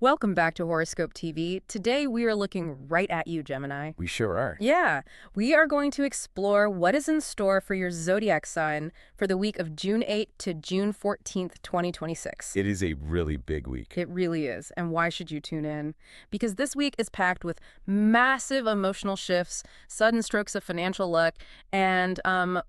Welcome back to Horoscope TV. Today we are looking right at you, Gemini. We sure are. Yeah, we are going to explore what is in store for your zodiac sign for the week of June 8th to June 14th, 2026. It is a really big week. It really is. And why should you tune in? Because this week is packed with massive emotional shifts, sudden strokes of financial luck, and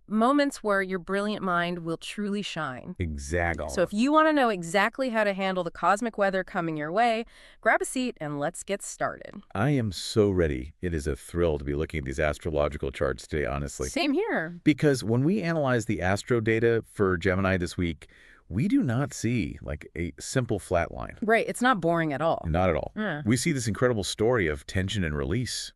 moments where your brilliant mind will truly shine. Exactly. So if you want to know exactly how to handle the cosmic weather coming your way, grab a seat and let's get started. I am so ready. It is a thrill to be looking at these astrological charts today, honestly. Same here. Because when we analyze the astro data for Gemini this week, we do not see like a simple flat line. Right. It's not boring at all. Not at all. Yeah. We see this incredible story of tension and release.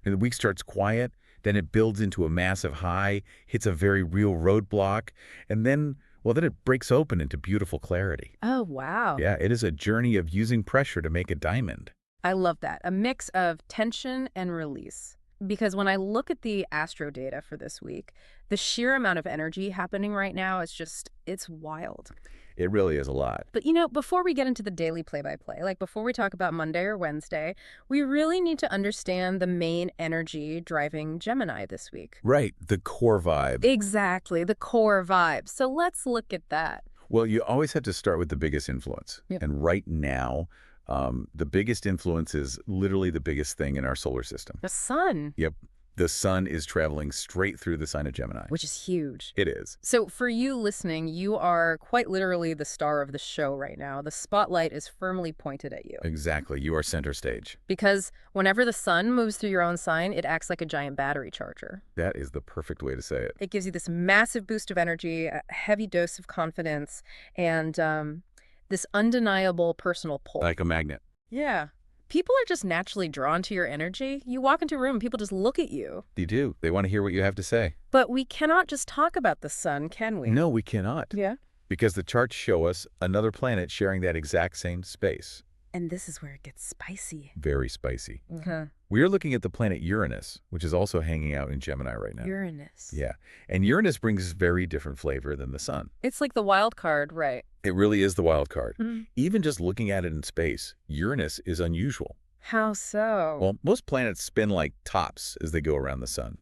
And the week starts quiet, then it builds into a massive high, hits a very real roadblock, and then it breaks open into beautiful clarity. Oh, wow. Yeah, it is a journey of using pressure to make a diamond. I love that. A mix of tension and release. Because when I look at the astro data for this week, the sheer amount of energy happening right now is it's wild. It really is a lot. But, before we get into the daily play-by-play, like before we talk about Monday or Wednesday, we really need to understand the main energy driving Gemini this week. Right, the core vibe. Exactly, the core vibe. So let's look at that. Well, you always have to start with the biggest influence. Yep. And right now, the biggest influence is literally the biggest thing in our solar system. The sun. Yep. The sun is traveling straight through the sign of Gemini. Which is huge. It is. So for you listening, you are quite literally the star of the show right now. The spotlight is firmly pointed at you. Exactly. You are center stage. Because whenever the sun moves through your own sign, it acts like a giant battery charger. That is the perfect way to say it. It gives you this massive boost of energy, a heavy dose of confidence, and this undeniable personal pull. Like a magnet. Yeah. People are just naturally drawn to your energy. You walk into a room, people just look at you. They do. They want to hear what you have to say. But we cannot just talk about the sun, can we? No, we cannot. Yeah. Because the charts show us another planet sharing that exact same space. And this is where it gets spicy. Very spicy. Mm-hmm. We are looking at the planet Uranus, which is also hanging out in Gemini right now. Uranus. Yeah. And Uranus brings very different flavor than the sun. It's like the wild card, right? It really is the wild card. Mm-hmm. Even just looking at it in space, Uranus is unusual. How so? Well, most planets spin like tops as they go around the sun.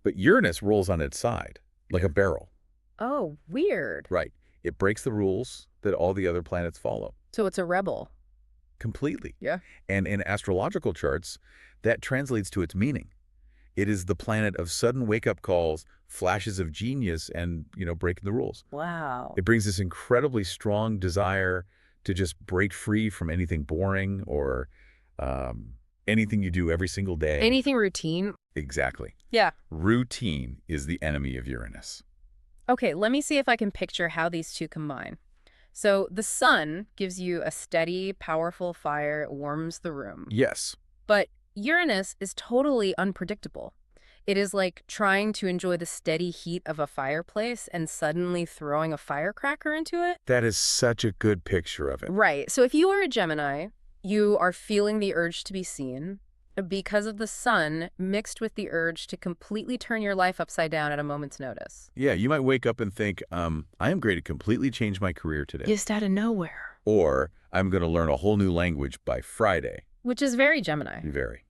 But Uranus rolls on its side, like a barrel. Oh, weird. Right. It breaks the rules that all the other planets follow. So it's a rebel. Completely. Yeah. And in astrological charts, that translates to its meaning. It is the planet of sudden wake-up calls, flashes of genius, and, breaking the rules. Wow. It brings this incredibly strong desire to just break free from anything boring or anything you do every single day. Anything routine? Exactly. Yeah. Routine is the enemy of Uranus. Okay, let me see if I can picture how these two combine. So the sun gives you a steady, powerful fire. It warms the room. Yes. But Uranus is totally unpredictable. It is like trying to enjoy the steady heat of a fireplace and suddenly throwing a firecracker into it. That is such a good picture of it. Right. So if you are a Gemini, you are feeling the urge to be seen because of the sun mixed with the urge to completely turn your life upside down at a moment's notice. Yeah, you might wake up and think, I am going to completely change my career today. Just out of nowhere. Or I'm going to learn a whole new language by Friday. Which is very Gemini. Very.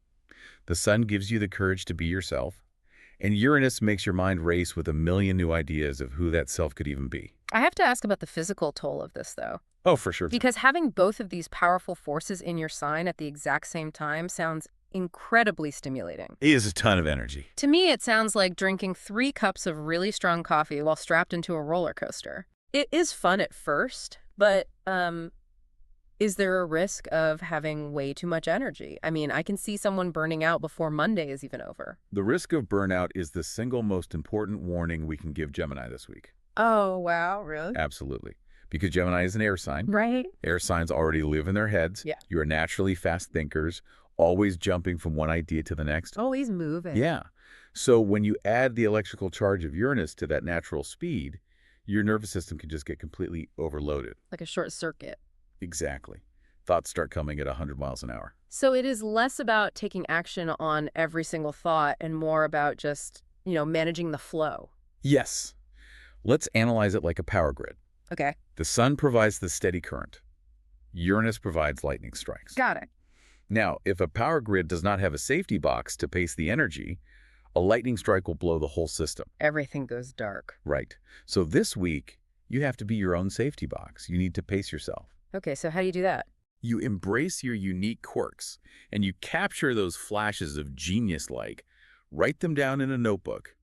The sun gives you the courage to be yourself, and Uranus makes your mind race with a million new ideas of who that self could even be. I have to ask about the physical toll of this, though. Oh, for sure. Because having both of these powerful forces in your sign at the exact same time sounds incredibly stimulating. It is a ton of energy. To me, it sounds like drinking 3 cups of really strong coffee while strapped into a roller coaster. It is fun at first, but is there a risk of having way too much energy? I mean, I can see someone burning out before Monday is even over. The risk of burnout is the single most important warning we can give Gemini this week. Oh, wow, really? Absolutely. Because Gemini is an air sign. Right. Air signs already live in their heads. Yeah. You are naturally fast thinkers, always jumping from one idea to the next. Always moving. Yeah. So when you add the electrical charge of Uranus to that natural speed, your nervous system can just get completely overloaded. Like a short circuit. Exactly. Thoughts start coming at 100 miles an hour. So it is less about taking action on every single thought and more about just, managing the flow. Yes. Let's analyze it like a power grid. Okay. The sun provides the steady current. Uranus provides lightning strikes. Got it. Now, if a power grid does not have a safety box to pace the energy, a lightning strike will blow the whole system. Everything goes dark. Right. So this week, you have to be your own safety box. You need to pace yourself. Okay, so how do you do that? You embrace your unique quirks, and you capture those flashes of genius-like. Write them down in a notebook.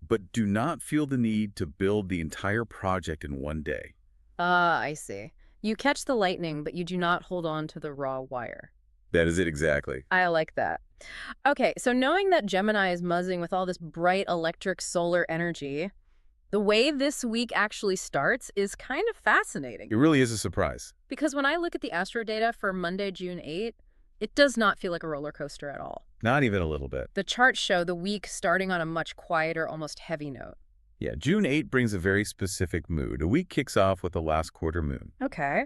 But do not feel the need to build the entire project in one day. Ah, I see. You catch the lightning, but you do not hold on to the raw wire. That is it exactly. I like that. Okay, so knowing that Gemini is buzzing with all this bright electric solar energy, the way this week actually starts is kind of fascinating. It really is a surprise. Because when I look at the astro data for Monday, June 8th, it does not feel like a roller coaster at all. Not even a little bit. The charts show the week starting on a much quieter, almost heavy note. Yeah, June 8 brings a very specific mood. A week kicks off with the last quarter moon. Okay.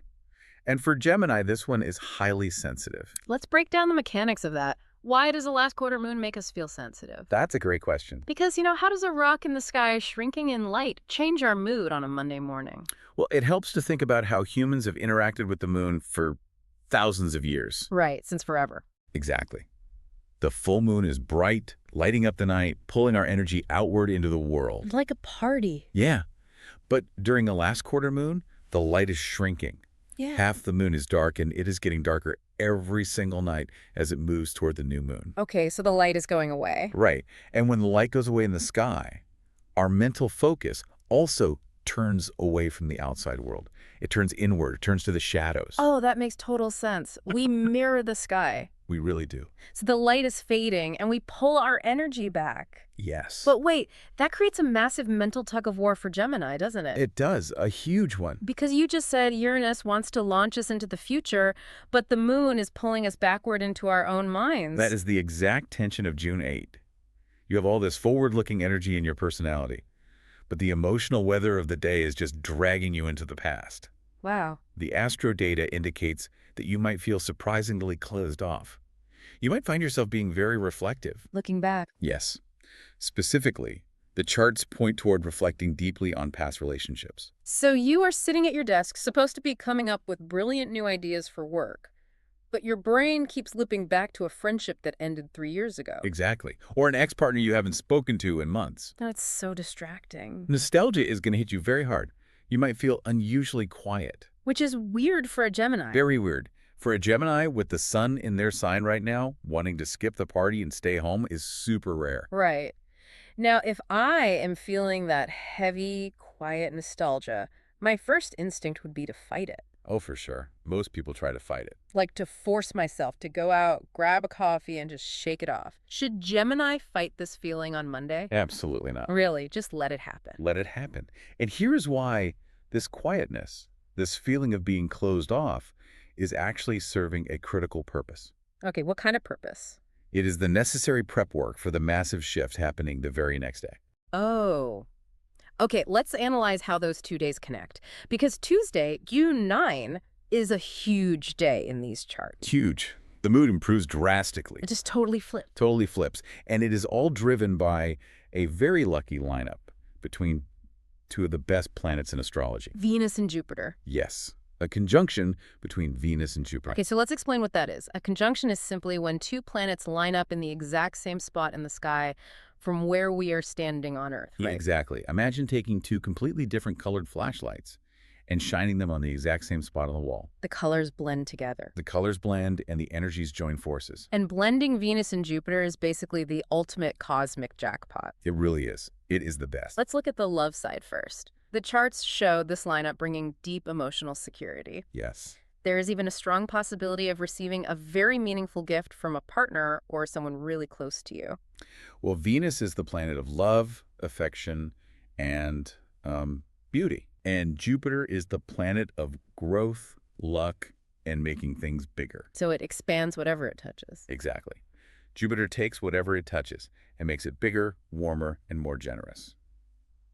And for Gemini, this one is highly sensitive. Let's break down the mechanics of that. Why does the last quarter moon make us feel sensitive? That's a great question. Because, how does a rock in the sky shrinking in light change our mood on a Monday morning? Well, it helps to think about how humans have interacted with the moon for thousands of years. Right, since forever. Exactly. The full moon is bright, lighting up the night, pulling our energy outward into the world. Like a party. Yeah. But during the last quarter moon, the light is shrinking. Yeah. Half the moon is dark, and it is getting darker every single night as it moves toward the new moon. Okay, so the light is going away. Right. And when the light goes away in the sky, our mental focus also turns away from the outside world. It turns inward, it turns to the shadows. Oh, that makes total sense. We mirror the sky. We really do. So the light is fading, and we pull our energy back. Yes. But wait, that creates a massive mental tug of war for Gemini, doesn't it? It does, a huge one. Because you just said Uranus wants to launch us into the future, but the moon is pulling us backward into our own minds. That is the exact tension of June 8. You have all this forward-looking energy in your personality, but the emotional weather of the day is just dragging you into the past. Wow. The astro data indicates that you might feel surprisingly closed off. You might find yourself being very reflective. Looking back. Yes. Specifically, the charts point toward reflecting deeply on past relationships. So you are sitting at your desk, supposed to be coming up with brilliant new ideas for work, but your brain keeps looping back to a friendship that ended 3 years ago. Exactly. Or an ex-partner you haven't spoken to in months. That's so distracting. Nostalgia is going to hit you very hard. You might feel unusually quiet. Which is weird for a Gemini. Very weird. For a Gemini with the sun in their sign right now, wanting to skip the party and stay home is super rare. Right. Now, if I am feeling that heavy, quiet nostalgia, my first instinct would be to fight it. Oh, for sure. Most people try to fight it. Like to force myself to go out, grab a coffee, and just shake it off. Should Gemini fight this feeling on Monday? Absolutely not. Really, just let it happen. Let it happen. And here's why this quietness, this feeling of being closed off, is actually serving a critical purpose. Okay, what kind of purpose? It is the necessary prep work for the massive shift happening the very next day. Oh. Okay, let's analyze how those 2 days connect. Because Tuesday, June 9, is a huge day in these charts. Huge. The mood improves drastically. It just totally flipped. Totally flips. And it is all driven by a very lucky lineup between two of the best planets in astrology. Venus and Jupiter. Yes. A conjunction between Venus and Jupiter. Okay, so let's explain what that is. A conjunction is simply when two planets line up in the exact same spot in the sky from where we are standing on Earth, Yeah, right? exactly. Imagine taking two completely different colored flashlights and shining them on the exact same spot on the wall. The colors blend together. The colors blend and the energies join forces. And blending Venus and Jupiter is basically the ultimate cosmic jackpot. It really is. It is the best. Let's look at the love side first. The charts show this lineup bringing deep emotional security. Yes. There is even a strong possibility of receiving a very meaningful gift from a partner or someone really close to you. Well, Venus is the planet of love, affection, and beauty. And Jupiter is the planet of growth, luck, and making things bigger. So it expands whatever it touches. Exactly. Jupiter takes whatever it touches and makes it bigger, warmer, and more generous.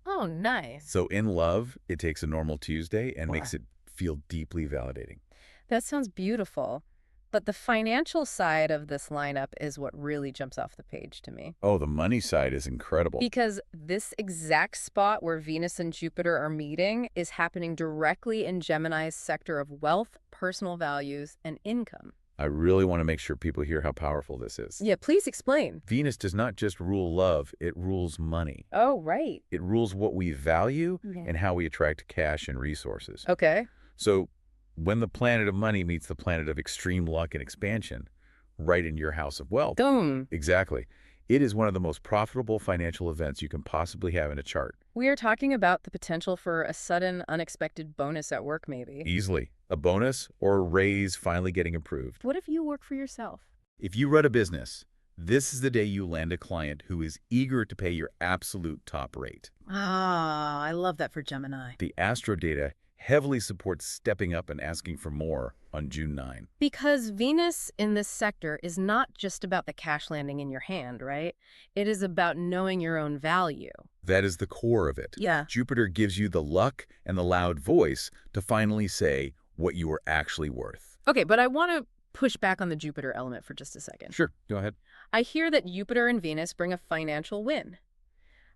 Oh, nice. So in love, it takes a normal Tuesday and Wow. makes it feel deeply validating. That sounds beautiful. But the financial side of this lineup is what really jumps off the page to me. Oh, the money side is incredible. Because this exact spot where Venus and Jupiter are meeting is happening directly in Gemini's sector of wealth, personal values, and income. I really want to make sure people hear how powerful this is. Yeah, please explain. Venus does not just rule love, it rules money. Oh, right. It rules what we value Yeah. and how we attract cash and resources. Okay. So when the planet of money meets the planet of extreme luck and expansion, right in your house of wealth. Boom. Exactly. It is one of the most profitable financial events you can possibly have in a chart. We are talking about the potential for a sudden, unexpected bonus at work, maybe. Easily. A bonus or a raise finally getting approved. What if you work for yourself? If you run a business, this is the day you land a client who is eager to pay your absolute top rate. Ah, I love that for Gemini. The astro data heavily supports stepping up and asking for more on June 9. Because Venus in this sector is not just about the cash landing in your hand, right? It is about knowing your own value. That is the core of it. Yeah. Jupiter gives you the luck and the loud voice to finally say what you are actually worth. Okay, but I want to push back on the Jupiter element for just a second. Sure, go ahead. I hear that Jupiter and Venus bring a financial win.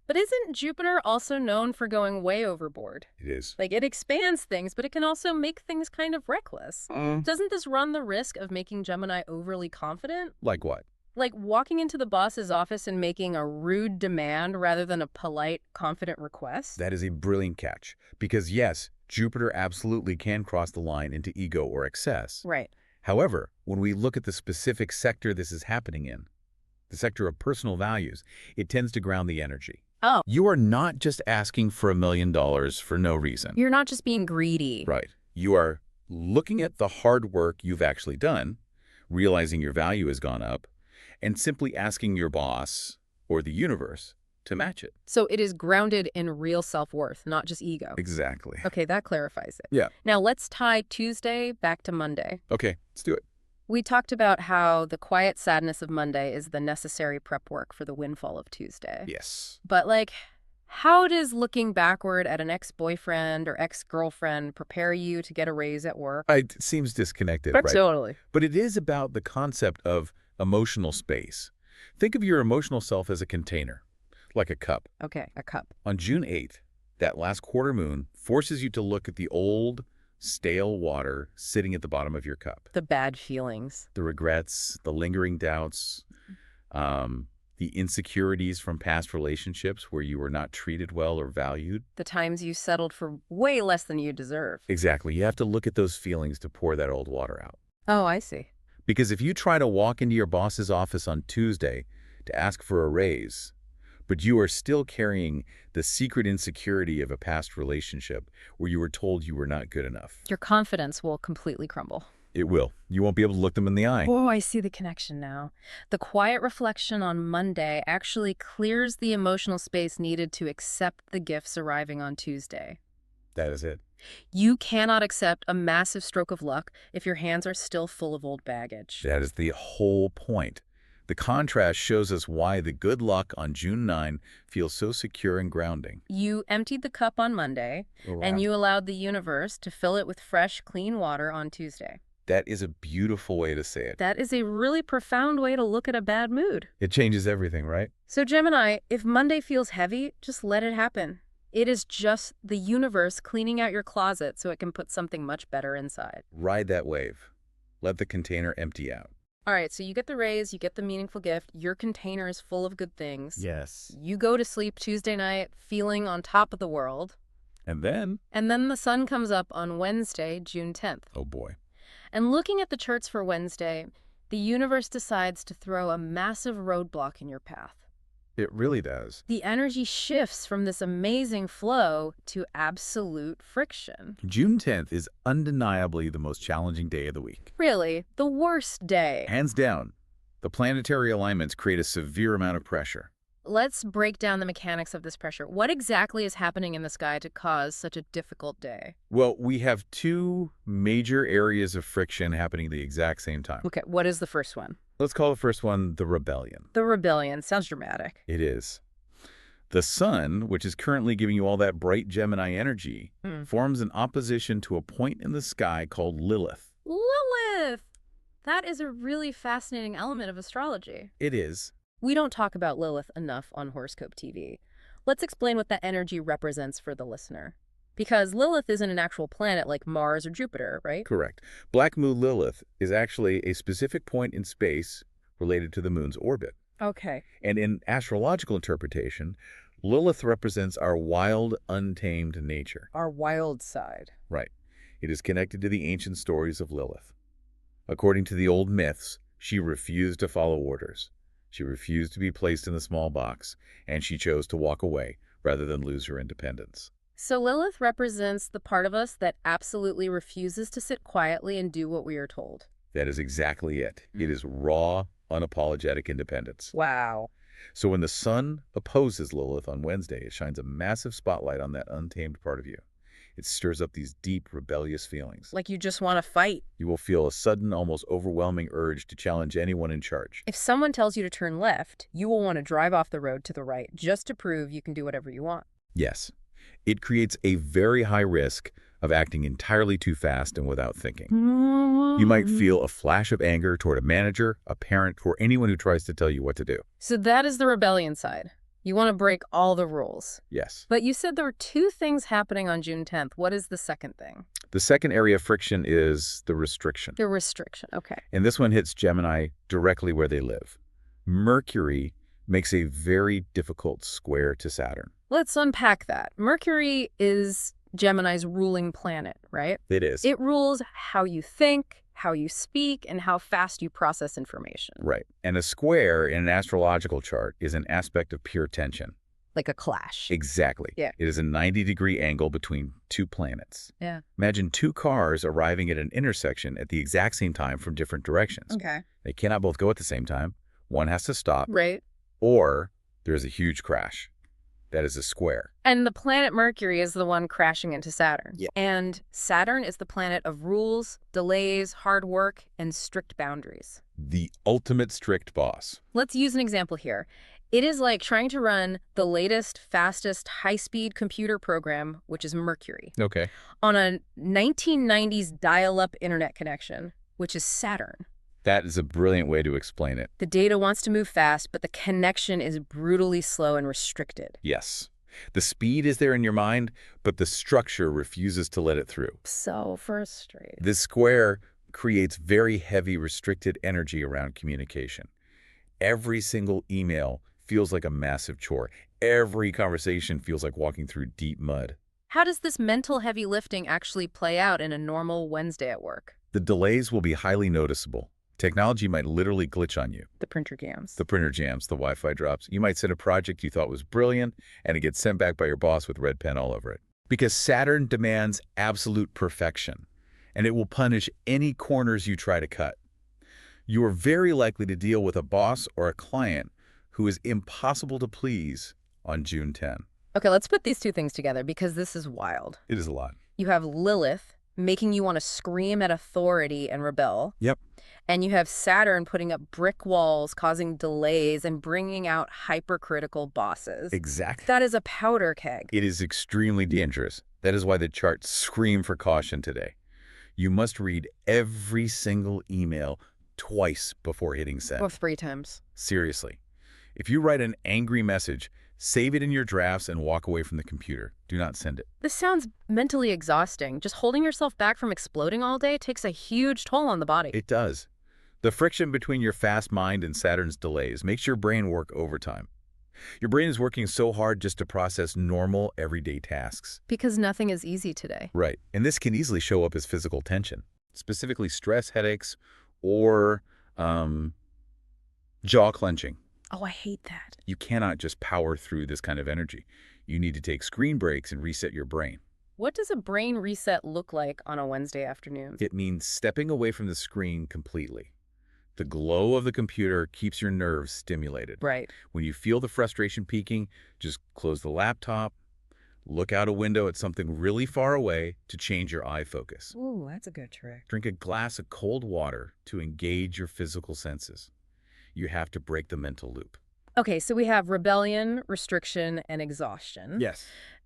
But isn't Jupiter also known for going way overboard? It is. Like, it expands things, but it can also make things kind of reckless. Doesn't this run the risk of making Gemini overly confident? Like what? Like walking into the boss's office and making a rude demand rather than a polite, confident request? That is a brilliant catch. Because yes, Jupiter absolutely can cross the line into ego or excess. Right. However, when we look at the specific sector this is happening in, the sector of personal values, it tends to ground the energy. Oh. You are not just asking for $1 million for no reason. You're not just being greedy. Right. You are looking at the hard work you've actually done, realizing your value has gone up, and simply asking your boss or the universe to match it. So it is grounded in real self-worth, not just ego. Exactly. Okay, that clarifies it. Yeah. Now let's tie Tuesday back to Monday. Okay, let's do it. We talked about how the quiet sadness of Monday is the necessary prep work for the windfall of Tuesday. Yes. But, like, how does looking backward at an ex-boyfriend or ex-girlfriend prepare you to get a raise at work? It seems disconnected, right? Totally. But it is about the concept of emotional space. Think of your emotional self as a container, like a cup. Okay, a cup. On June 8th, that last quarter moon forces you to look at the old, stale water sitting at the bottom of your cup. The bad feelings. The regrets, the lingering doubts, the insecurities from past relationships where you were not treated well or valued. The times you settled for way less than you deserve. Exactly. You have to look at those feelings to pour that old water out. Oh, I see. Because if you try to walk into your boss's office on Tuesday to ask for a raise, but you are still carrying the secret insecurity of a past relationship where you were told you were not good enough, Your confidence will completely crumble. it will. You won't be able to look them in the eye. Oh, I see the connection now. The quiet reflection on Monday actually clears the emotional space needed to accept the gifts arriving on Tuesday. That is it. You cannot accept a massive stroke of luck if your hands are still full of old baggage. That is the whole point. The contrast shows us why the good luck on June 9 feels so secure and grounding. You emptied the cup on Monday, and you allowed the universe to fill it with fresh, clean water on Tuesday. That is a beautiful way to say it. That is a really profound way to look at a bad mood. It changes everything, right? So Gemini, if Monday feels heavy, just let it happen. It is just the universe cleaning out your closet so it can put something much better inside. Ride that wave. Let the container empty out. All right, so you get the raise, you get the meaningful gift, your container is full of good things. Yes. You go to sleep Tuesday night feeling on top of the world. And then, And then the sun comes up on Wednesday, June 10th. oh boy. And looking at the charts for Wednesday, the universe decides to throw a massive roadblock in your path. It really does. The energy shifts from this amazing flow to absolute friction. June 10th is undeniably the most challenging day of the week. Really, the worst day. Hands down, the planetary alignments create a severe amount of pressure. Let's break down the mechanics of this pressure. What exactly is happening in the sky to cause such a difficult day? Well, we have two major areas of friction happening at the exact same time. Okay, what is the first one? Let's call the first one the rebellion. The rebellion. Sounds dramatic. It is. The sun, which is currently giving you all that bright Gemini energy, forms an opposition to a point in the sky called Lilith. Lilith! That is a really fascinating element of astrology. It is. We don't talk about Lilith enough on Horoscope TV. Let's explain what that energy represents for the listener. Because Lilith isn't an actual planet like Mars or Jupiter, right? Correct. Black Moon Lilith is actually a specific point in space related to the moon's orbit. Okay. And in astrological interpretation, Lilith represents our wild, untamed nature. Our wild side. Right. It is connected to the ancient stories of Lilith. According to the old myths, she refused to follow orders. She refused to be placed in the small box, and she chose to walk away rather than lose her independence. So Lilith represents the part of us that absolutely refuses to sit quietly and do what we are told. That is exactly it. It is raw, unapologetic independence. Wow. So when the sun opposes Lilith on Wednesday, it shines a massive spotlight on that untamed part of you. It stirs up these deep, rebellious feelings. Like you just want to fight. You will feel a sudden, almost overwhelming urge to challenge anyone in charge. If someone tells you to turn left, you will want to drive off the road to the right just to prove you can do whatever you want. Yes. It creates a very high risk of acting entirely too fast and without thinking. You might feel a flash of anger toward a manager, a parent, or anyone who tries to tell you what to do. So that is the rebellion side. You want to break all the rules. Yes. But you said there were two things happening on June 10th. What is the second thing? The second area of friction is the restriction. The restriction. Okay. And this one hits Gemini directly where they live. Mercury makes a very difficult square to Saturn. Let's unpack that. Mercury is Gemini's ruling planet, right? It is. It rules how you think, how you speak, and how fast you process information. Right. And a square in an astrological chart is an aspect of pure tension. Like a clash. Exactly. Yeah. It is a 90-degree angle between two planets. Yeah. Imagine two cars arriving at an intersection at the exact same time from different directions. Okay. They cannot both go at the same time. One has to stop, Right. or there's a huge crash. That is a square. And the planet Mercury is the one crashing into Saturn. Yeah. And Saturn is the planet of rules, delays, hard work, and strict boundaries. The ultimate strict boss. Let's use an example here. It is like trying to run the latest, fastest, high-speed computer program, which is Mercury, Okay. on a 1990s dial-up internet connection, which is Saturn. That is a brilliant way to explain it. The data wants to move fast, but the connection is brutally slow and restricted. Yes. The speed is there in your mind, but the structure refuses to let it through. So frustrating. This square creates very heavy, restricted energy around communication. Every single email feels like a massive chore. Every conversation feels like walking through deep mud. How does this mental heavy lifting actually play out in a normal Wednesday at work? The delays will be highly noticeable. Technology might literally glitch on you. The printer jams. The printer jams, the Wi-Fi drops. You might send a project you thought was brilliant, and it gets sent back by your boss with red pen all over it. Because Saturn demands absolute perfection, and it will punish any corners you try to cut. You are very likely to deal with a boss or a client who is impossible to please on June 10. Okay, let's put these two things together because this is wild. It is a lot. You have Lilith making you want to scream at authority and rebel. Yep. And you have Saturn putting up brick walls, causing delays, and bringing out hypercritical bosses. Exactly. That is a powder keg. It is extremely dangerous. That is why the charts scream for caution today. You must read every single email twice before hitting send. Or 3 times. Seriously. If you write an angry message, save it in your drafts and walk away from the computer. Do not send it. This sounds mentally exhausting. Just holding yourself back from exploding all day takes a huge toll on the body. It does. The friction between your fast mind and Saturn's delays makes your brain work overtime. Your brain is working so hard just to process normal, everyday tasks. Because nothing is easy today. Right. And this can easily show up as physical tension, specifically stress, headaches, or jaw clenching. Oh, I hate that. You cannot just power through this kind of energy. You need to take screen breaks and reset your brain. What does a brain reset look like on a Wednesday afternoon? It means stepping away from the screen completely. The glow of the computer keeps your nerves stimulated. Right. When you feel the frustration peaking, just close the laptop, look out a window at something really far away to change your eye focus. Ooh, that's a good trick. Drink a glass of cold water to engage your physical senses. You have to break the mental loop. Okay, so we have rebellion, restriction, and exhaustion. Yes.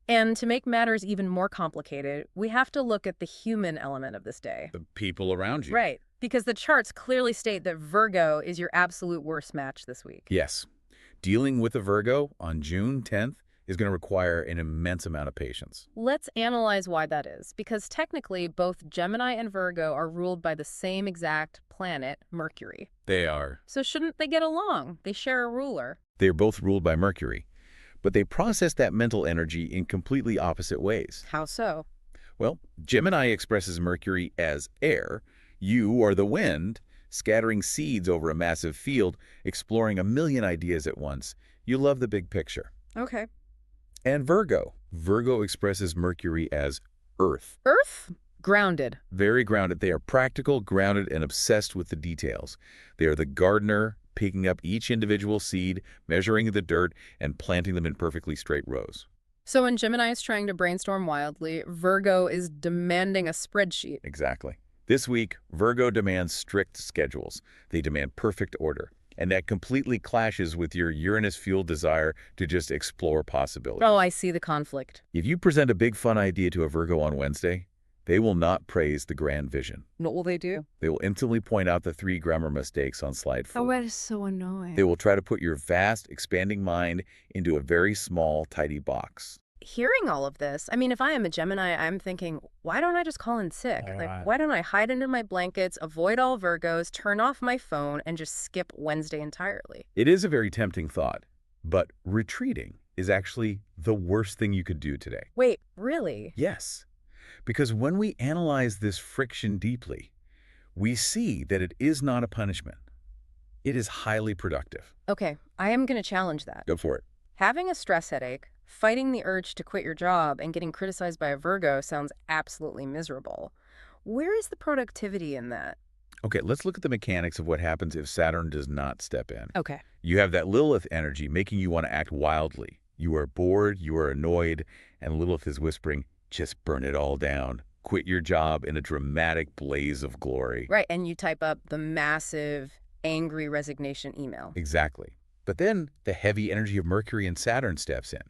And to make matters even more complicated, we have to look at the human element of this day. The people around you. Right. Because the charts clearly state that Virgo is your absolute worst match this week. Yes. Dealing with a Virgo on June 10th is going to require an immense amount of patience. Let's analyze why that is, because technically both Gemini and Virgo are ruled by the same exact planet, Mercury. They are. So shouldn't they get along? They share a ruler. They are both ruled by Mercury, but they process that mental energy in completely opposite ways. How so? Well, Gemini expresses Mercury as air. You are the wind, scattering seeds over a massive field, exploring a million ideas at once. You love the big picture. Okay. And Virgo. Virgo expresses Mercury as earth. Earth? Grounded. Very grounded. They are practical, grounded, and obsessed with the details. They are the gardener, picking up each individual seed, measuring the dirt, and planting them in perfectly straight rows. So when Gemini is trying to brainstorm wildly, Virgo is demanding a spreadsheet. Exactly. This week, Virgo demands strict schedules. They demand perfect order. And that completely clashes with your Uranus-fueled desire to just explore possibilities. Oh, I see the conflict. If you present a big fun idea to a Virgo on Wednesday, they will not praise the grand vision. What will they do? They will instantly point out the 3 grammar mistakes on slide 4. Oh, that is so annoying. They will try to put your vast, expanding mind into a very small, tidy box. Hearing all of this, I mean, if I am a Gemini, I'm thinking, why don't I just call in sick? Like, why don't I hide under my blankets, avoid all Virgos, turn off my phone, and just skip Wednesday entirely? It is a very tempting thought, but retreating is actually the worst thing you could do today. Wait, really? Yes, because when we analyze this friction deeply, we see that it is not a punishment. It is highly productive. Okay, I am going to challenge that. Go for it. Having a stress headache, fighting the urge to quit your job, and getting criticized by a Virgo sounds absolutely miserable. Where is the productivity in that? Okay, let's look at the mechanics of what happens if Saturn does not step in. Okay. You have that Lilith energy making you want to act wildly. You are bored, you are annoyed, and Lilith is whispering, just burn it all down. Quit your job in a dramatic blaze of glory. Right, and you type up the massive, angry resignation email. Exactly. But then the heavy energy of Mercury and Saturn steps in.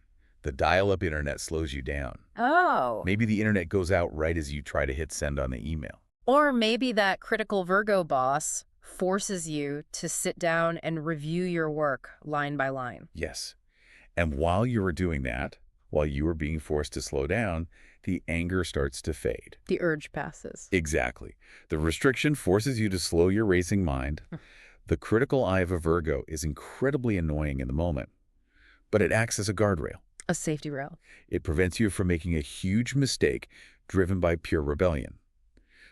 The dial-up internet slows you down. Oh. Maybe the internet goes out right as you try to hit send on the email. Or maybe that critical Virgo boss forces you to sit down and review your work line by line. Yes. And while you are doing that, while you are being forced to slow down, the anger starts to fade. The urge passes. Exactly. The restriction forces you to slow your racing mind. The critical eye of a Virgo is incredibly annoying in the moment, but it acts as a guardrail. A safety rail. It prevents you from making a huge mistake driven by pure rebellion.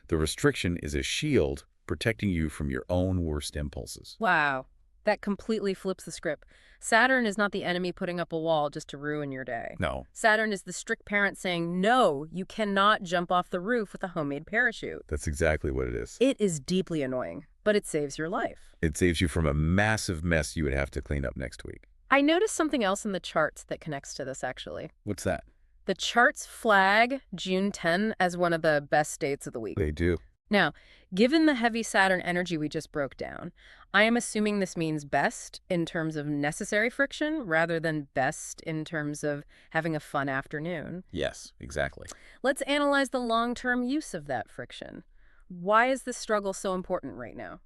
The restriction is a shield protecting you from your own worst impulses. Wow. That completely flips the script. Saturn is not the enemy putting up a wall just to ruin your day. No. Saturn is the strict parent saying, no, you cannot jump off the roof with a homemade parachute. That's exactly what it is. It is deeply annoying, but it saves your life. It saves you from a massive mess you would have to clean up next week. I noticed something else in the charts that connects to this, actually. What's that? The charts flag June 10 as one of the best dates of the week. They do. Now, given the heavy Saturn energy we just broke down, I am assuming this means best in terms of necessary friction rather than best in terms of having a fun afternoon. Yes, exactly. Let's analyze the long-term use of that friction. Why is this struggle so important right now?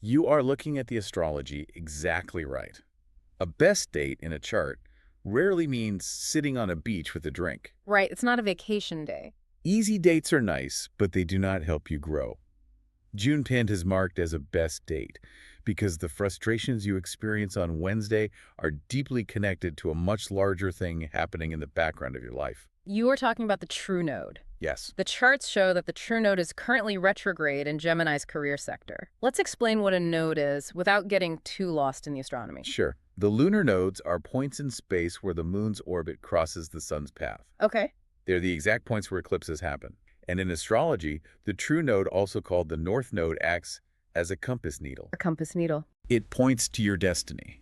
You are looking at the astrology exactly right. A best date in a chart rarely means sitting on a beach with a drink. Right, it's not a vacation day. Easy dates are nice, but they do not help you grow. June 10th is marked as a best date because the frustrations you experience on Wednesday are deeply connected to a much larger thing happening in the background of your life. You are talking about the true node. Yes. The charts show that the true node is currently retrograde in Gemini's career sector. Let's explain what a node is without getting too lost in the astronomy. Sure. The lunar nodes are points in space where the moon's orbit crosses the sun's path. Okay. They're the exact points where eclipses happen. And in astrology, the true node, also called the north node, acts as a compass needle. A compass needle. It points to your destiny.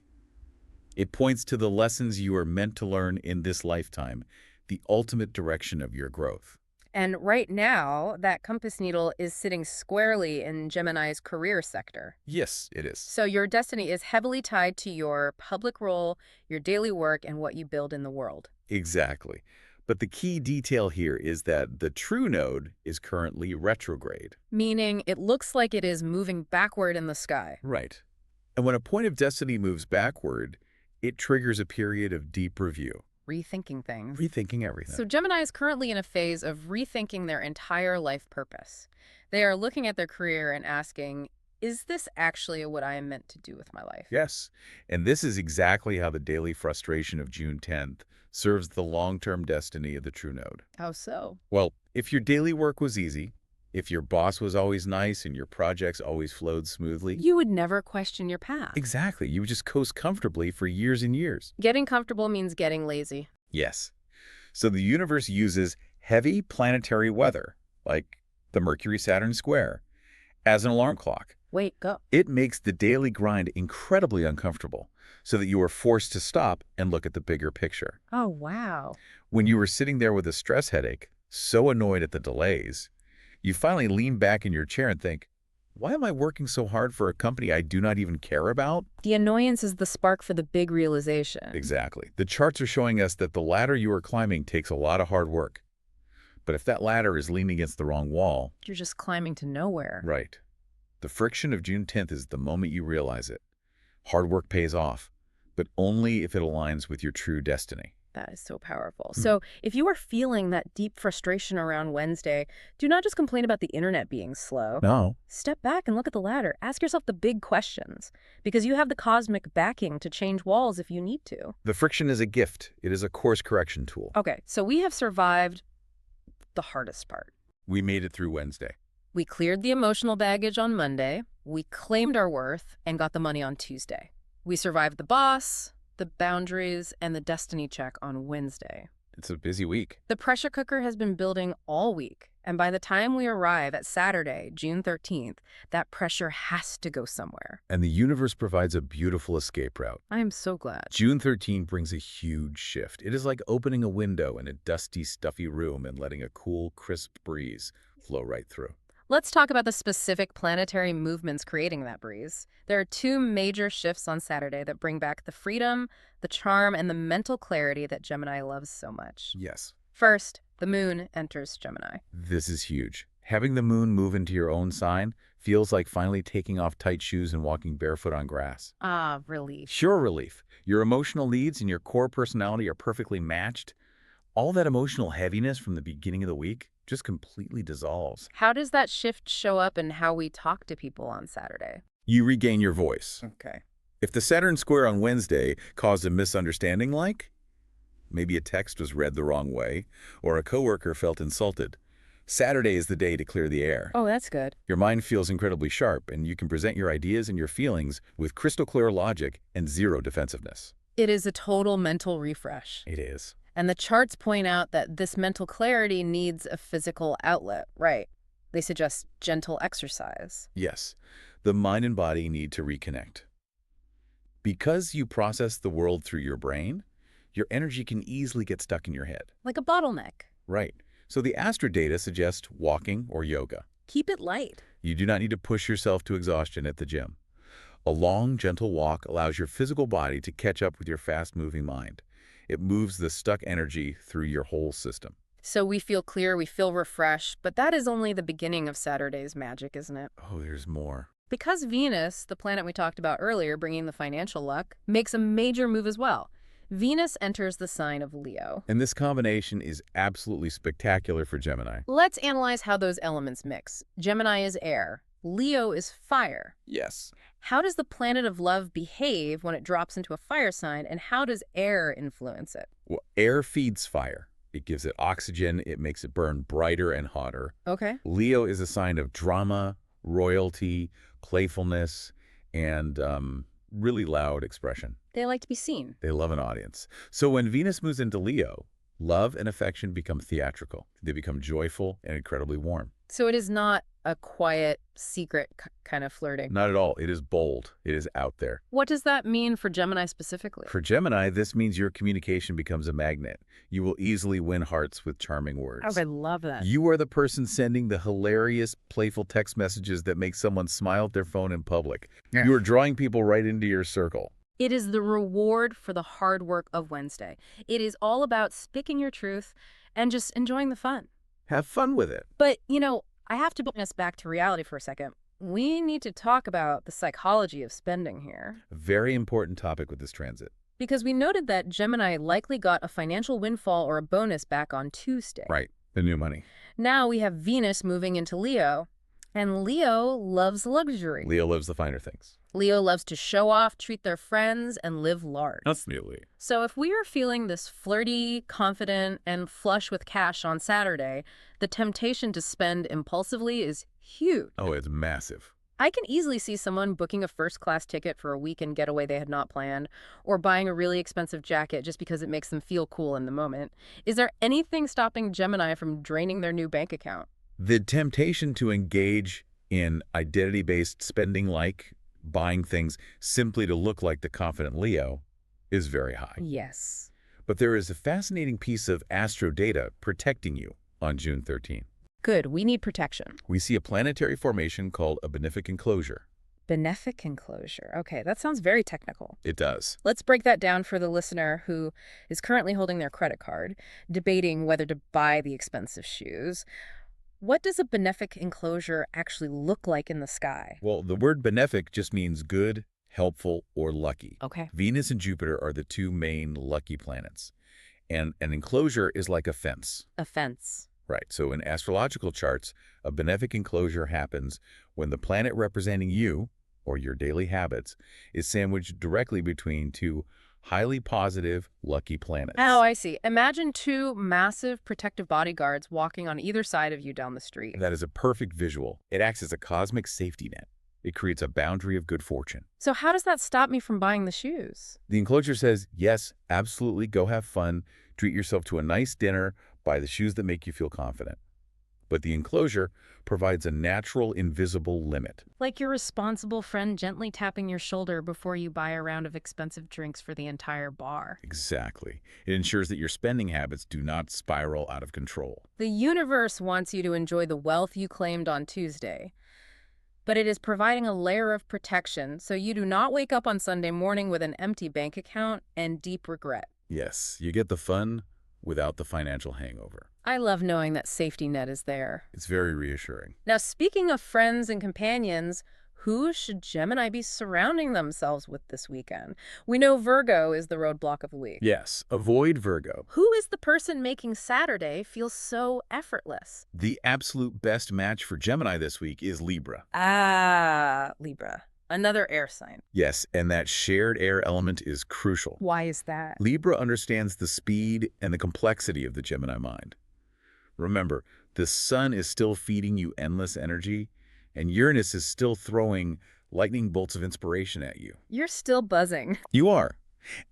It points to the lessons you are meant to learn in this lifetime, the ultimate direction of your growth. And right now, that compass needle is sitting squarely in Gemini's career sector. Yes, it is. So your destiny is heavily tied to your public role, your daily work, and what you build in the world. Exactly. But the key detail here is that the true node is currently retrograde. Meaning it looks like it is moving backward in the sky. Right. And when a point of destiny moves backward, it triggers a period of deep review, Rethinking things. rethinking everything. So Gemini is currently in a phase of rethinking their entire life purpose. They are looking at their career and asking, is this actually what I am meant to do with my life? Yes, and this is exactly how the daily frustration of June 10th serves the long-term destiny of the true node. How so? Well, if your daily work was easy, if your boss was always nice and your projects always flowed smoothly, You would never question your path. exactly, you would just coast comfortably for years and years. Getting comfortable means getting lazy. Yes. So the universe uses heavy planetary weather, like the Mercury-Saturn square, as an alarm clock. Wait, go. It makes the daily grind incredibly uncomfortable so that you are forced to stop and look at the bigger picture. Oh, wow. When you were sitting there with a stress headache, so annoyed at the delays, you finally lean back in your chair and think, why am I working so hard for a company I do not even care about? The annoyance is the spark for the big realization. Exactly. The charts are showing us that the ladder you are climbing takes a lot of hard work. But if that ladder is leaning against the wrong wall, You're just climbing to nowhere. right. The friction of June 10th is the moment you realize it. Hard work pays off, but only if it aligns with your true destiny. That is so powerful. So if you are feeling that deep frustration around Wednesday, do not just complain about the internet being slow. No. Step back and look at the ladder. Ask yourself the big questions, because you have the cosmic backing to change walls if you need to. The friction is a gift. It is a course correction tool. Okay, so we have survived the hardest part. We made it through Wednesday. We cleared the emotional baggage on Monday, we claimed our worth, and got the money on Tuesday. We survived the boss, the boundaries, and the destiny check on Wednesday. It's a busy week. The pressure cooker has been building all week, and by the time we arrive at Saturday, June 13th, that pressure has to go somewhere. And the universe provides a beautiful escape route. I am so glad. June 13 brings a huge shift. It is like opening a window in a dusty, stuffy room and letting a cool, crisp breeze flow right through. Let's talk about the specific planetary movements creating that breeze. There are two major shifts on Saturday that bring back the freedom, the charm, and the mental clarity that Gemini loves so much. Yes. First, the moon enters Gemini. This is huge. Having the moon move into your own sign feels like finally taking off tight shoes and walking barefoot on grass. Ah, relief. Sure relief. Your emotional needs and your core personality are perfectly matched. All that emotional heaviness from the beginning of the week just completely dissolves. How does that shift show up in how we talk to people on Saturday? You regain your voice. Okay. If the Saturn square on Wednesday caused a misunderstanding, like maybe a text was read the wrong way or a coworker felt insulted, Saturday is the day to clear the air. Oh, that's good. Your mind feels incredibly sharp, and you can present your ideas and your feelings with crystal clear logic and zero defensiveness. It is a total mental refresh. It is. And the charts point out that this mental clarity needs a physical outlet, right? They suggest gentle exercise. Yes, the mind and body need to reconnect. Because you process the world through your brain, your energy can easily get stuck in your head. Like a bottleneck. Right. So the Astro data suggest walking or yoga. Keep it light. You do not need to push yourself to exhaustion at the gym. A long, gentle walk allows your physical body to catch up with your fast-moving mind. It moves the stuck energy through your whole system. So we feel clear, we feel refreshed, but that is only the beginning of Saturday's magic, isn't it? Oh, there's more. Because Venus, the planet we talked about earlier, bringing the financial luck, makes a major move as well. Venus enters the sign of Leo. And this combination is absolutely spectacular for Gemini. Let's analyze how those elements mix. Gemini is air. Leo is fire. Yes. How does the planet of love behave when it drops into a fire sign, and how does air influence it? Well, air feeds fire. It gives it oxygen. It makes it burn brighter and hotter. Okay. Leo is a sign of drama, royalty, playfulness, and really loud expression. They like to be seen. They love an audience. So when Venus moves into Leo, love and affection become theatrical. They become joyful and incredibly warm. So it is not a quiet, secret kind of flirting. Not at all. It is bold. It is out there. What does that mean for Gemini specifically? For Gemini, this means your communication becomes a magnet. You will easily win hearts with charming words. Oh, I love that. You are the person sending the hilarious, playful text messages that make someone smile at their phone in public. Yeah. You are drawing people right into your circle. It is the reward for the hard work of Wednesday. It is all about speaking your truth and just enjoying the fun. Have fun with it. But, I have to bring us back to reality for a second. We need to talk about the psychology of spending here. A very important topic with this transit. Because we noted that Gemini likely got a financial windfall or a bonus back on Tuesday. Right, the new money. Now we have Venus moving into Leo, and Leo loves luxury. Leo loves the finer things. Leo loves to show off, treat their friends, and live large. Absolutely. So if we are feeling this flirty, confident, and flush with cash on Saturday, the temptation to spend impulsively is huge. Oh, it's massive. I can easily see someone booking a first-class ticket for a weekend getaway they had not planned, or buying a really expensive jacket just because it makes them feel cool in the moment. Is there anything stopping Gemini from draining their new bank account? The temptation to engage in identity-based spending, like buying things simply to look like the confident Leo, is very high. Yes. But there is a fascinating piece of astro data protecting you on June 13th. Good. We need protection. We see a planetary formation called a benefic enclosure. Benefic enclosure. Okay, that sounds very technical. It does. Let's break that down for the listener who is currently holding their credit card, debating whether to buy the expensive shoes. What does a benefic enclosure actually look like in the sky? Well, the word benefic just means good, helpful, or lucky. Okay. Venus and Jupiter are the two main lucky planets. And an enclosure is like a fence. A fence. Right. So in astrological charts, a benefic enclosure happens when the planet representing you, or your daily habits, is sandwiched directly between two highly positive, lucky planets. Oh, I see. Imagine two massive protective bodyguards walking on either side of you down the street. That is a perfect visual. It acts as a cosmic safety net. It creates a boundary of good fortune. So how does that stop me from buying the shoes? The enclosure says, yes, absolutely, go have fun, treat yourself to a nice dinner, buy the shoes that make you feel confident. But the enclosure provides a natural, invisible limit. Like your responsible friend gently tapping your shoulder before you buy a round of expensive drinks for the entire bar. Exactly. It ensures that your spending habits do not spiral out of control. The universe wants you to enjoy the wealth you claimed on Tuesday, but it is providing a layer of protection so you do not wake up on Sunday morning with an empty bank account and deep regret. Yes, you get the fun without the financial hangover. I love knowing that safety net is there. It's very reassuring. Now, speaking of friends and companions, who should Gemini be surrounding themselves with this weekend? We know Virgo is the roadblock of the week. Yes, avoid Virgo. Who is the person making Saturday feel so effortless? The absolute best match for Gemini this week is Libra. Ah, Libra. Another air sign. Yes, and that shared air element is crucial. Why is that? Libra understands the speed and the complexity of the Gemini mind. Remember, the sun is still feeding you endless energy, and Uranus is still throwing lightning bolts of inspiration at you. You're still buzzing. You are.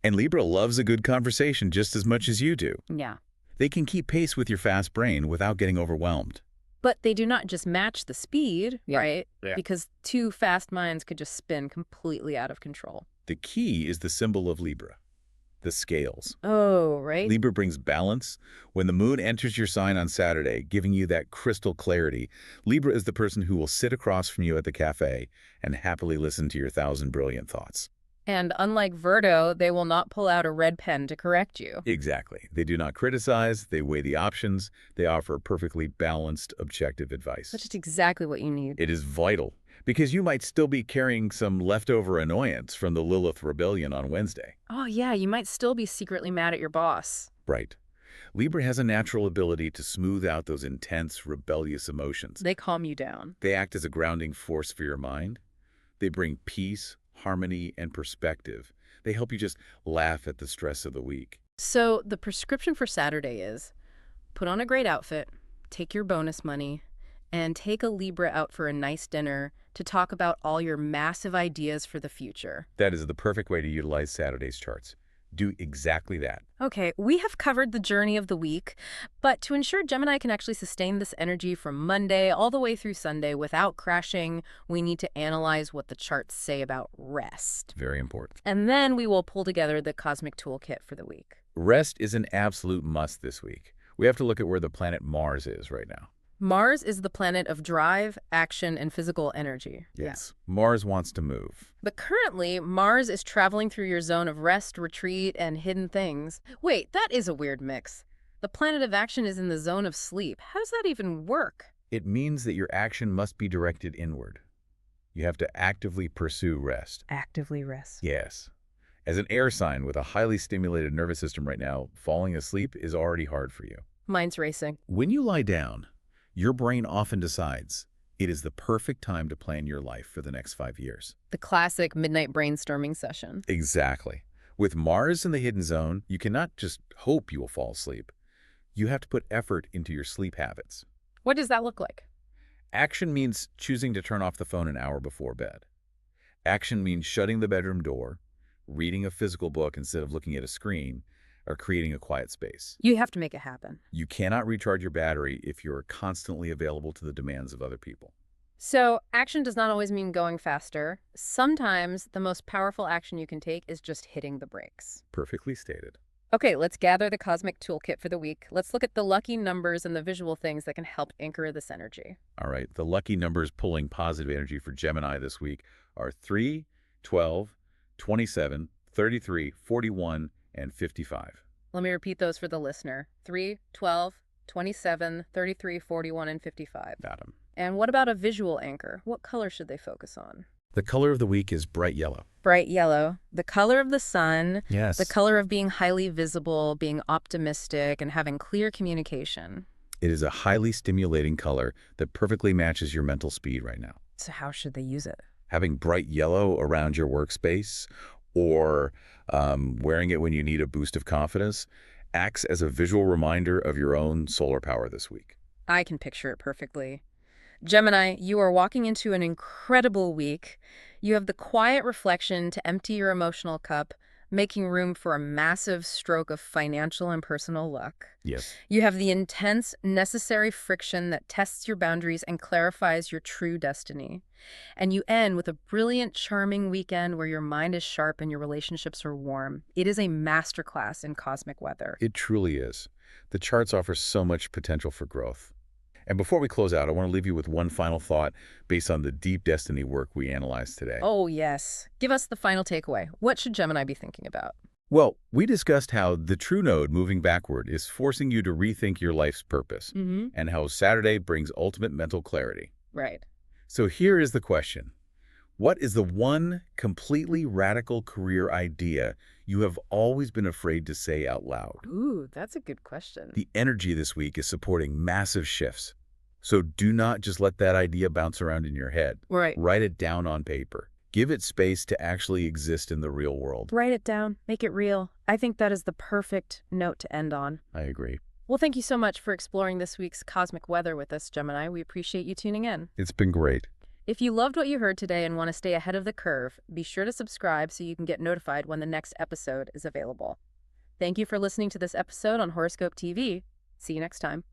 And Libra loves a good conversation just as much as you do. Yeah. They can keep pace with your fast brain without getting overwhelmed. But they do not just match the speed, right? Yeah. Because two fast minds could just spin completely out of control. The key is the symbol of Libra, the scales. Oh, right. Libra brings balance. When the moon enters your sign on Saturday, giving you that crystal clarity, Libra is the person who will sit across from you at the cafe and happily listen to your 1,000 brilliant thoughts. And unlike Virgo, they will not pull out a red pen to correct you. Exactly. They do not criticize, they weigh the options, they offer perfectly balanced, objective advice. Which is exactly what you need. It is vital, because you might still be carrying some leftover annoyance from the Lilith rebellion on Wednesday. Oh, yeah, you might still be secretly mad at your boss. Right. Libra has a natural ability to smooth out those intense, rebellious emotions. They calm you down. They act as a grounding force for your mind. They bring peace, harmony, and perspective. They help you just laugh at the stress of the week. So the prescription for Saturday is put on a great outfit, take your bonus money, and take a Libra out for a nice dinner to talk about all your massive ideas for the future. That is the perfect way to utilize Saturday's charts. Do exactly that. Okay, we have covered the journey of the week, but to ensure Gemini can actually sustain this energy from Monday all the way through Sunday without crashing, we need to analyze what the charts say about rest. Very important. And then we will pull together the cosmic toolkit for the week. Rest is an absolute must this week. We have to look at where the planet Mars is right now. Mars is the planet of drive, action, and physical energy. Yes. Mars wants to move. But currently, Mars is traveling through your zone of rest, retreat, and hidden things. Wait, that is a weird mix. The planet of action is in the zone of sleep. How does that even work? It means that your action must be directed inward. You have to actively pursue rest. Actively rest. Yes. As an air sign with a highly stimulated nervous system right now, falling asleep is already hard for you. Mine's racing. When you lie down, your brain often decides it is the perfect time to plan your life for the next 5 years. The classic midnight brainstorming session. Exactly. With Mars in the hidden zone, you cannot just hope you will fall asleep. You have to put effort into your sleep habits. What does that look like? Action means choosing to turn off the phone an hour before bed. Action means shutting the bedroom door, reading a physical book instead of looking at a screen, or creating a quiet space. You have to make it happen. You cannot recharge your battery if you're constantly available to the demands of other people. So, action does not always mean going faster. Sometimes the most powerful action you can take is just hitting the brakes. Perfectly stated. Okay, let's gather the cosmic toolkit for the week. Let's look at the lucky numbers and the visual things that can help anchor this energy. All right, the lucky numbers pulling positive energy for Gemini this week are 3, 12, 27, 33, 41, and 55. Let me repeat those for the listener. 3, 12, 27, 33, 41, and 55. Got 'em. And what about a visual anchor? What color should they focus on? The color of the week is bright yellow. Bright yellow, the color of the sun, Yes. the color of being highly visible, being optimistic, and having clear communication. It is a highly stimulating color that perfectly matches your mental speed right now. So how should they use it? Having bright yellow around your workspace or wearing it when you need a boost of confidence acts as a visual reminder of your own solar power this week. I can picture it perfectly. Gemini, you are walking into an incredible week. You have the quiet reflection to empty your emotional cup, making room for a massive stroke of financial and personal luck. Yes. You have the intense, necessary friction that tests your boundaries and clarifies your true destiny. And you end with a brilliant, charming weekend where your mind is sharp and your relationships are warm. It is a masterclass in cosmic weather. It truly is. The charts offer so much potential for growth. And before we close out, I want to leave you with one final thought based on the deep destiny work we analyzed today. Oh, yes. Give us the final takeaway. What should Gemini be thinking about? Well, we discussed how the true node moving backward is forcing you to rethink your life's purpose, and how Saturday brings ultimate mental clarity. Right. So here is the question. What is the one completely radical career idea you have always been afraid to say out loud? Ooh, that's a good question. The energy this week is supporting massive shifts. So do not just let that idea bounce around in your head. Right. Write it down on paper. Give it space to actually exist in the real world. Write it down. Make it real. I think that is the perfect note to end on. I agree. Well, thank you so much for exploring this week's cosmic weather with us, Gemini. We appreciate you tuning in. It's been great. If you loved what you heard today and want to stay ahead of the curve, be sure to subscribe so you can get notified when the next episode is available. Thank you for listening to this episode on Horoscope TV. See you next time.